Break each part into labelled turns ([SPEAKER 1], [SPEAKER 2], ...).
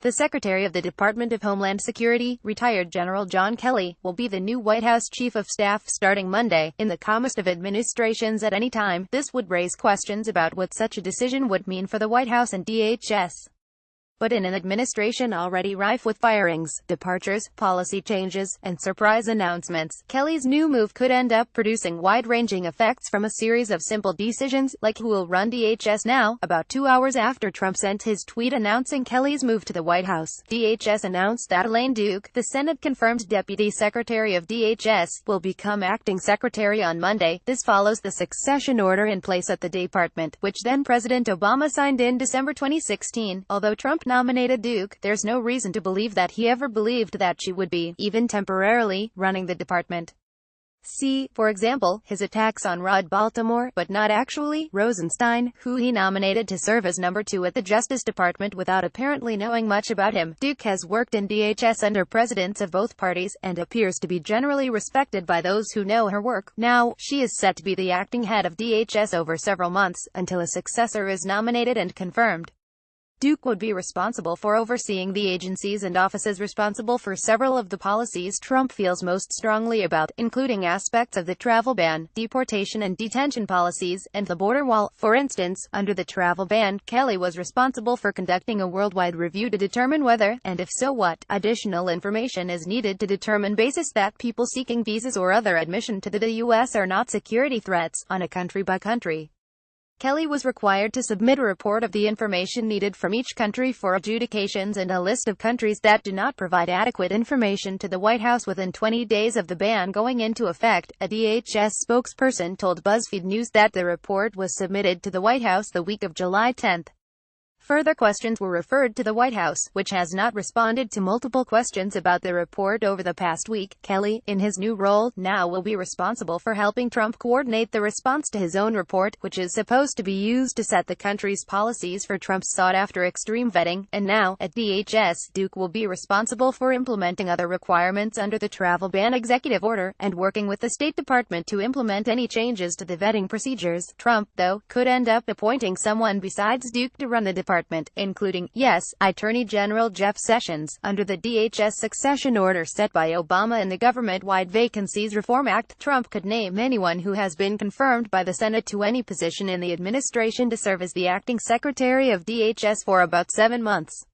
[SPEAKER 1] The Secretary of the Department of Homeland Security, retired General John Kelly, will be the new White House Chief of Staff starting Monday. In the calmest of administrations at any time, this would raise questions about what such a decision would mean for the White House and DHS. But in an administration already rife with firings, departures, policy changes, and surprise announcements, Kelly's new move could end up producing wide-ranging effects from a series of simple decisions, like who will run DHS now. About 2 hours after Trump sent his tweet announcing Kelly's move to the White House, DHS announced that Elaine Duke, the Senate-confirmed Deputy Secretary of DHS, will become acting secretary on Monday. This follows the succession order in place at the department, which then-President Obama signed in December 2016. Although Trump nominated Duke, there's no reason to believe that he ever believed that she would be, even temporarily, running the department. See, for example, his attacks on Rod Baltimore, but not actually, Rosenstein, who he nominated to serve as number 2 at the Justice Department without apparently knowing much about him. Duke has worked in DHS under presidents of both parties, and appears to be generally respected by those who know her work. Now, she is set to be the acting head of DHS over several months, until a successor is nominated and confirmed. Duke would be responsible for overseeing the agencies and offices responsible for several of the policies Trump feels most strongly about, including aspects of the travel ban, deportation and detention policies, and the border wall. For instance, under the travel ban, Kelly was responsible for conducting a worldwide review to determine whether, and if so what, additional information is needed to determine basis that people seeking visas or other admission to the U.S. are not security threats, on a country-by-country. Kelly was required to submit a report of the information needed from each country for adjudications and a list of countries that do not provide adequate information to the White House within 20 days of the ban going into effect. A DHS spokesperson told BuzzFeed News that the report was submitted to the White House the week of July 10. Further questions were referred to the White House, which has not responded to multiple questions about the report over the past week. Kelly, in his new role, now will be responsible for helping Trump coordinate the response to his own report, which is supposed to be used to set the country's policies for Trump's sought-after extreme vetting. And now, at DHS, Duke will be responsible for implementing other requirements under the travel ban executive order, and working with the State Department to implement any changes to the vetting procedures. Trump, though, could end up appointing someone besides Duke to run the department, including, yes, Attorney General Jeff Sessions. Under the DHS succession order set by Obama in the Government-Wide Vacancies Reform Act, Trump could name anyone who has been confirmed by the Senate to any position in the administration to serve as the acting secretary of DHS for about 7 months.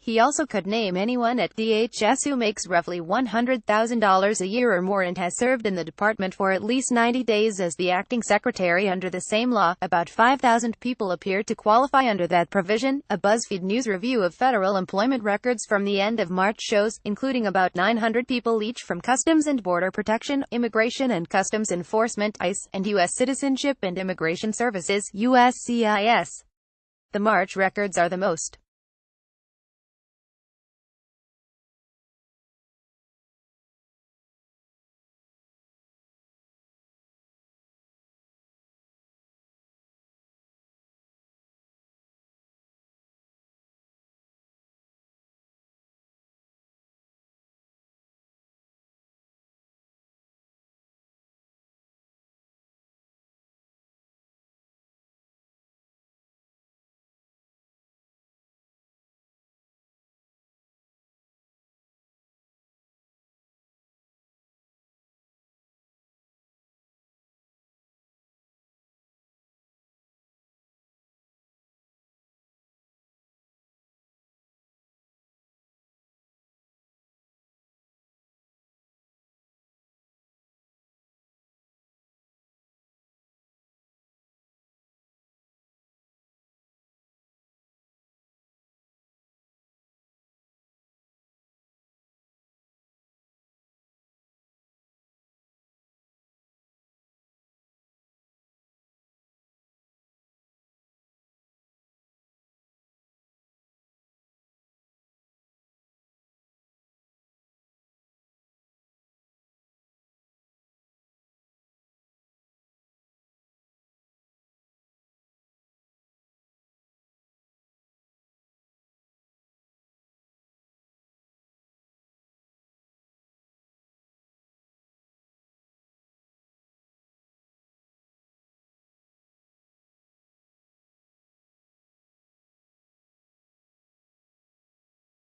[SPEAKER 1] He also could name anyone at DHS who makes roughly $100,000 a year or more and has served in the department for at least 90 days as the acting secretary under the same law. About 5,000 people appear to qualify under that provision, a BuzzFeed News review of federal employment records from the end of March shows, including about 900 people each from Customs and Border Protection, Immigration and Customs Enforcement, ICE, and U.S. Citizenship and Immigration Services, USCIS. The March records are the most